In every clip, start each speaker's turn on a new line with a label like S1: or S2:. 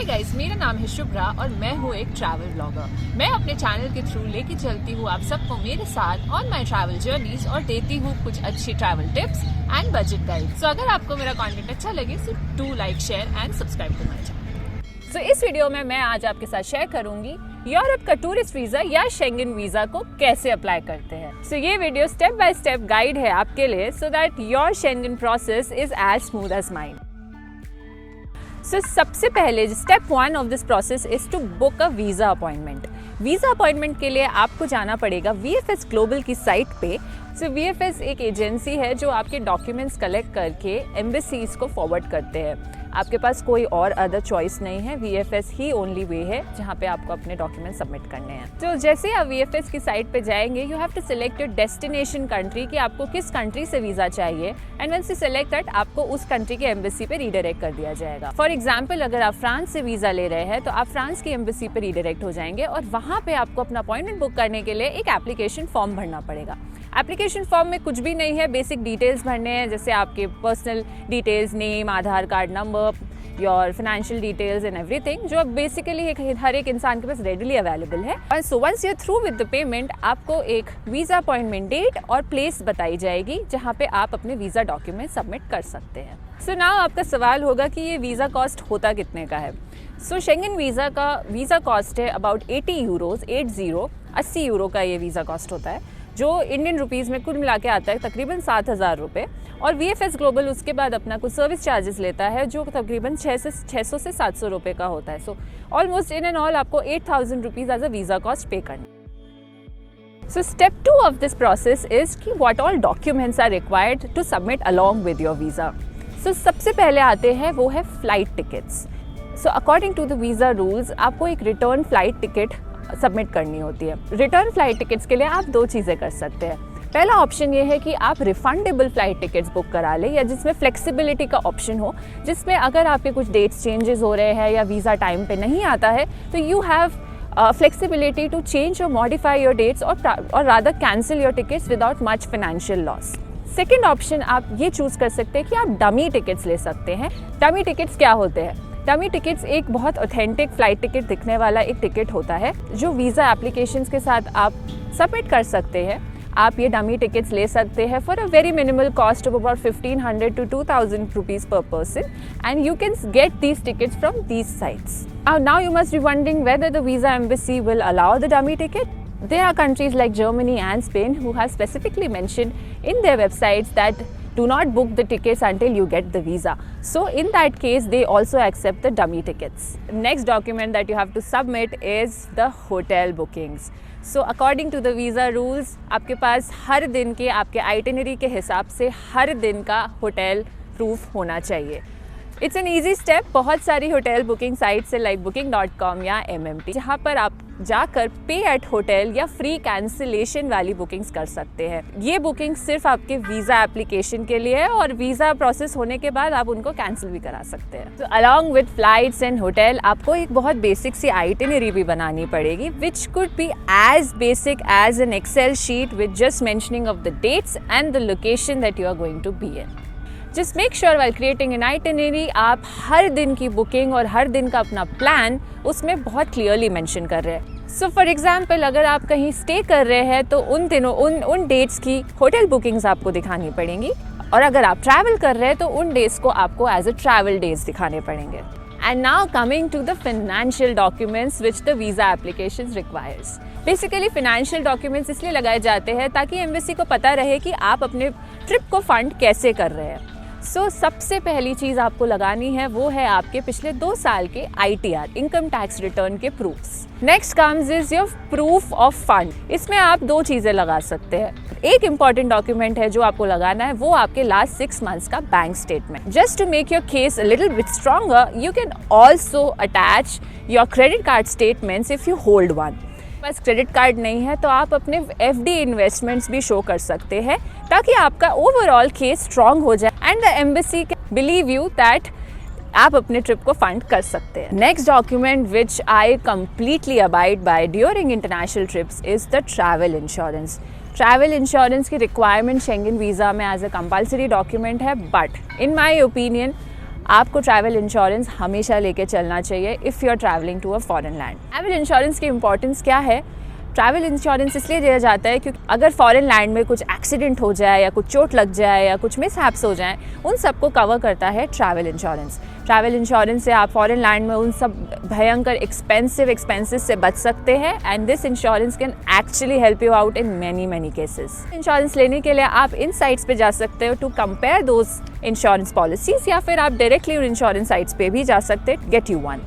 S1: Hi guys, मेरा नाम है शुभ्रा और मैं हूँ एक ट्रैवल ब्लॉगर। मैं अपने चैनल के थ्रू लेके चलती हूँ आप सबको मेरे साथ ऑन माय ट्रैवल जर्नीज और देती हूँ कुछ अच्छी travel tips and budget guide. So अगर आपको मेरा कंटेंट अच्छा लगे so do like, share and subscribe to my channel. So इस वीडियो में मैं आज आपके साथ शेयर करूंगी यूरोप का टूरिस्ट वीजा या शेंगन वीजा को कैसे अप्लाई करते हैं। सो ये video step by step guide है आपके लिए so that your Schengen process is as smooth as mine. So सबसे पहले step 1 of this process is to book a visa appointment. Visa appointment के लिए आपको जाना पड़ेगा VFS ग्लोबल की साइट पे। सो VFS एक एजेंसी है जो आपके डॉक्यूमेंट्स कलेक्ट करके एम्बेसीज को फॉरवर्ड करते हैं। आपके पास कोई और अदर चॉइस नहीं है, VFS ही ओनली वे है जहाँ पे आपको अपने डॉक्यूमेंट सबमिट करने हैं। तो जैसे आप VFS की साइट पे जाएंगे, you have to select your destination country कि आपको किस कंट्री से वीज़ा चाहिए and once you select that आपको उस कंट्री के एम्बेसी पे रीडायरेक्ट कर दिया जाएगा। फॉर एग्जाम्पल, अगर आप फ्रांस से वीज़ा ले रहे हैं तो आप फ्रांस की एम्बेसी पे रीडायरेक्ट हो जाएंगे और वहाँ पे आपको अपना अपॉइंटमेंट बुक करने के लिए एक एप्लीकेशन फॉर्म भरना पड़ेगा। एप्लीकेशन फॉर्म में कुछ भी नहीं है, बेसिक डिटेल्स भरने हैं जैसे आपके personal details, name, Aadhaar card number, your financial details and everything, जो बेसिकली हर एक इंसान के पास रेडिली अवेलेबल है। और so once you through with the payment, आपको एक वीज़ा अपॉइंटमेंट डेट और प्लेस बताई जाएगी जहाँ पे आप अपने वीज़ा डॉक्यूमेंट सबमिट कर सकते हैं। सो नाउ आपका सवाल होगा कि ये वीज़ा कॉस्ट होता कितने का है। सो शेंगन वीज़ा का वीज़ा कॉस्ट है अबाउट 80 यूरोज़, 80 यूरो का ये वीज़ा कॉस्ट होता है, जो इंडियन रुपीज़ में कुल मिला के आता है तकरीबन 7,000 रुपये। और VFS ग्लोबल उसके बाद अपना कुछ सर्विस चार्जेस लेता है जो तकरीबन 600 से 700 रुपये का होता है। So almost in and all आपको 8,000 rupees as a visa cost pay करना। So step 2 of this process is कि what all documents are required to submit along with your visa. So सबसे पहले आते हैं वो है flight tickets. So according to the visa rules आपको एक रिटर्न फ़्लाइट टिकट सबमिट करनी होती है। रिटर्न फ्लाइट टिकट्स के लिए आप दो चीज़ें कर सकते हैं। पहला ऑप्शन ये है कि आप रिफंडेबल फ्लाइट टिकट्स बुक करा लें या जिसमें फ्लेक्सिबिलिटी का ऑप्शन हो, जिसमें अगर आपके कुछ डेट्स चेंजेस हो रहे हैं या वीज़ा टाइम पे नहीं आता है तो you have flexibility to change और मॉडिफाई योर डेट्स और rather cancel your tickets without much financial loss. Second option आप ये चूज़ कर सकते हैं कि आप डमी टिकट्स ले सकते हैं। डमी टिकट्स क्या होते हैं? डमी टिकट्स एक बहुत ऑथेंटिक फ़्लाइट टिकट दिखने वाला एक टिकट होता है जो वीज़ा एप्लीकेशंस के साथ आप सबमिट कर सकते हैं। आप ये डमी टिकट्स ले सकते हैं for a very minimal cost of about 1,500 to 2,000 rupees per person and you can get these tickets from these sites. Now you must be wondering whether the visa embassy will allow the dummy ticket. There are countries like Germany and Spain who have specifically mentioned in their websites that do not book the tickets until you get the visa. So in that case, they also accept the dummy tickets. Next document that you have to submit is the hotel bookings. So according to the visa rules, आपके पास हर दिन के आपके itinerary के हिसाब से हर दिन का hotel proof होना चाहिए। It's an easy step. बहुत सारी होटल बुकिंग साइट्स है लाइक booking.com या MMT, जहाँ पर आप जाकर पे एट होटल या फ्री कैंसिलेशन वाली बुकिंग्स कर सकते हैं। ये बुकिंग सिर्फ आपके वीज़ा एप्लीकेशन के लिए है और वीज़ा प्रोसेस होने के बाद आप उनको कैंसिल भी करा सकते हैं। तो along with flights and hotel आपको एक बहुत बेसिक सी आइटिनरी भी बनानी पड़ेगी which could be as basic as an Excel sheet with just mentioning of the dates and the location that you are going to be in. Just make sure while creating an itinerary आप हर दिन की booking और हर दिन का अपना plan उसमें बहुत clearly mention कर रहे हैं। सो फॉर एग्जाम्पल, अगर आप कहीं स्टे कर रहे हैं तो उन दिनों उन डेट्स की होटल बुकिंग्स आपको दिखानी पड़ेंगी और अगर आप ट्रैवल कर रहे हैं तो उन डेट्स को आपको एज अ ट्रैवल डेज दिखाने पड़ेंगे। And now coming to the financial documents which the visa application requires. Basically financial documents इसलिए लगाए जाते हैं ताकि एम्बेसी को पता रहे कि आप अपने ट्रिप को फंड कैसे कर रहे हैं। सो सबसे पहली चीज़ आपको लगानी है वो है आपके पिछले 2 साल के ITR, इनकम टैक्स रिटर्न के proofs. Next comes is your proof of fund. इसमें आप 2 चीज़ें लगा सकते हैं। एक इम्पॉर्टेंट डॉक्यूमेंट है जो आपको लगाना है, वो आपके लास्ट 6 मंथ्स का bank statement. Just to make your case a little bit stronger, you can also attach your credit card statements if you hold one. बस क्रेडिट कार्ड नहीं है तो आप अपने FD इन्वेस्टमेंट्स भी शो कर सकते हैं ताकि आपका ओवरऑल केस स्ट्रॉन्ग हो जाए and the embassy can believe you that आप अपने ट्रिप को फंड कर सकते हैं। Next document which I completely abide by during international trips is the travel insurance. Travel insurance की रिक्वायरमेंट शेंगन वीज़ा में एज अ कंपल्सरी डॉक्यूमेंट है, but in my opinion आपको ट्रैवल इंश्योरेंस हमेशा लेके चलना चाहिए if you are traveling to a foreign land. Travel insurance की importance क्या है? ट्रैवल इंश्योरेंस इसलिए दिया जाता है क्योंकि अगर फॉरेन लैंड में कुछ एक्सीडेंट हो जाए या कुछ चोट लग जाए या कुछ मिसहैप्स हो जाएं, उन सबको कवर करता है ट्रैवल इंश्योरेंस। ट्रैवल इंश्योरेंस से आप फॉरेन लैंड में उन सब भयंकर एक्सपेंसेस से बच सकते हैं and this insurance can actually help you out in many cases. Insurance लेने के लिए आप इन साइट्स पे जा सकते हो to compare those insurance policies, या फिर आप डायरेक्टली उन इंश्योरेंस साइट्स पे भी जा सकते हैं गेट यू वन।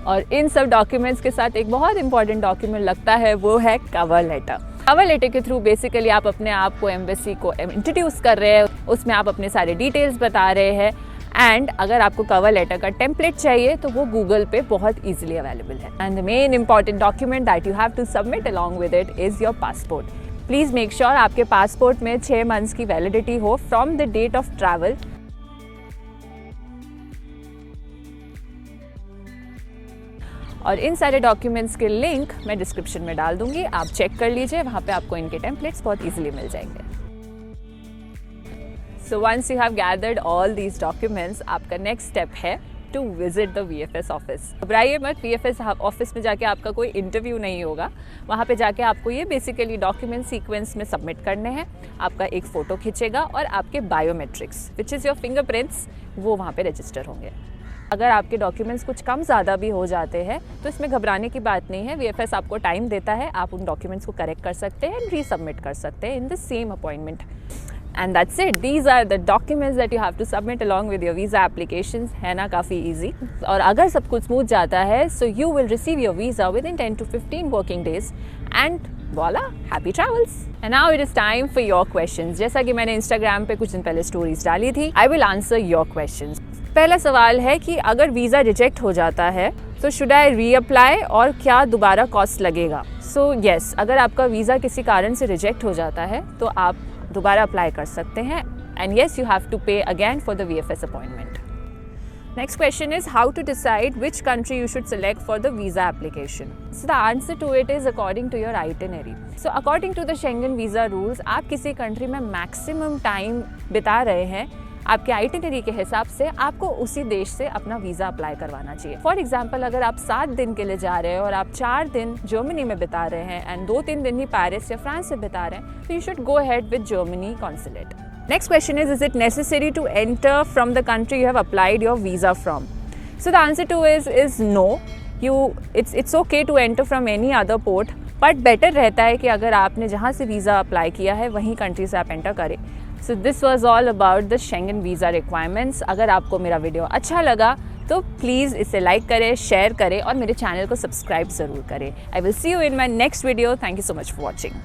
S1: और इन सब डॉक्यूमेंट्स के साथ एक बहुत इंपॉर्टेंट डॉक्यूमेंट लगता है, वो है कवर लेटर। कवर लेटर के थ्रू बेसिकली आप अपने आप को एम्बेसी को इंट्रोड्यूस कर रहे हैं, उसमें आप अपने सारे डिटेल्स बता रहे हैं एंड अगर आपको कवर लेटर का टेम्पलेट चाहिए तो वो गूगल पे बहुत ईजिली अवेलेबल है। And the main important document that you have to submit along with it is your passport. Please make sure आपके पासपोर्ट में 6 मंथ्स की वैलिडिटी हो from the date of travel. और इन सारे डॉक्यूमेंट्स के लिंक मैं डिस्क्रिप्शन में डाल दूंगी, आप चेक कर लीजिए, वहाँ पे आपको इनके टेम्पलेट्स बहुत इजीली मिल जाएंगे। So once you have gathered all these documents, आपका नेक्स्ट स्टेप है to visit the VFS office. घबराइए मत, VFS ऑफिस में जाके आपका कोई इंटरव्यू नहीं होगा। वहाँ पे जाके आपको ये बेसिकली डॉक्यूमेंट सीक्वेंस में सबमिट करने हैं। आपका एक फ़ोटो खींचेगा और आपके biometrics which is your fingerprints वो वहाँ पे रजिस्टर होंगे। अगर आपके डॉक्यूमेंट्स कुछ कम ज़्यादा भी हो जाते हैं तो इसमें घबराने की बात नहीं है। VFS आपको टाइम देता है, आप उन डॉक्यूमेंट्स को करेक्ट कर सकते हैं एंड रीसबमिट कर सकते हैं in the same appointment. And that's it, these are the documents that you have to submit along with your visa applications. है ना काफ़ी ईजी। और अगर सब कुछ स्मूथ जाता है so you will receive your visa with in 10 to 15 working days and voila, happy travels. And now it is time for your questions. जैसा कि मैंने Instagram पे कुछ दिन पहले स्टोरीज डाली थी, I will answer your questions. पहला सवाल है कि अगर वीज़ा रिजेक्ट हो जाता है तो शुड आई रीअप्लाई और क्या दोबारा कॉस्ट लगेगा? सो येस, अगर आपका वीज़ा किसी कारण से रिजेक्ट हो जाता है तो आप दोबारा अप्लाई कर सकते हैं and yes you have to pay again for the VFS appointment. Next question is how to decide which country you should select for the visa application. So the answer to it is according to your itinerary. So according to the Schengen visa rules, आप किसी country में maximum time बिता रहे हैं, आपके itinerary के हिसाब से आपको उसी देश से अपना वीज़ा अप्लाई करवाना चाहिए। फॉर एग्जाम्पल, अगर आप 7 दिन के लिए जा रहे हैं और आप 4 दिन जर्मनी में बिता रहे हैं एंड 2-3 दिन ही पेरिस या फ्रांस से बिता रहे हैं, तो you should go ahead with Germany consulate. Next question is it necessary to enter from the country you have applied your visa from? So the answer to is no. It's okay to enter from any other port, but better रहता है कि अगर आपने जहाँ से visa apply किया है वहीं कंट्री से आप एंटर करें। So this was all about the Schengen visa requirements. अगर आपको मेरा वीडियो अच्छा लगा तो प्लीज़ इसे लाइक करें, शेयर करें और मेरे चैनल को सब्सक्राइब ज़रूर करें। I will see you in my next video. Thank you so much for watching.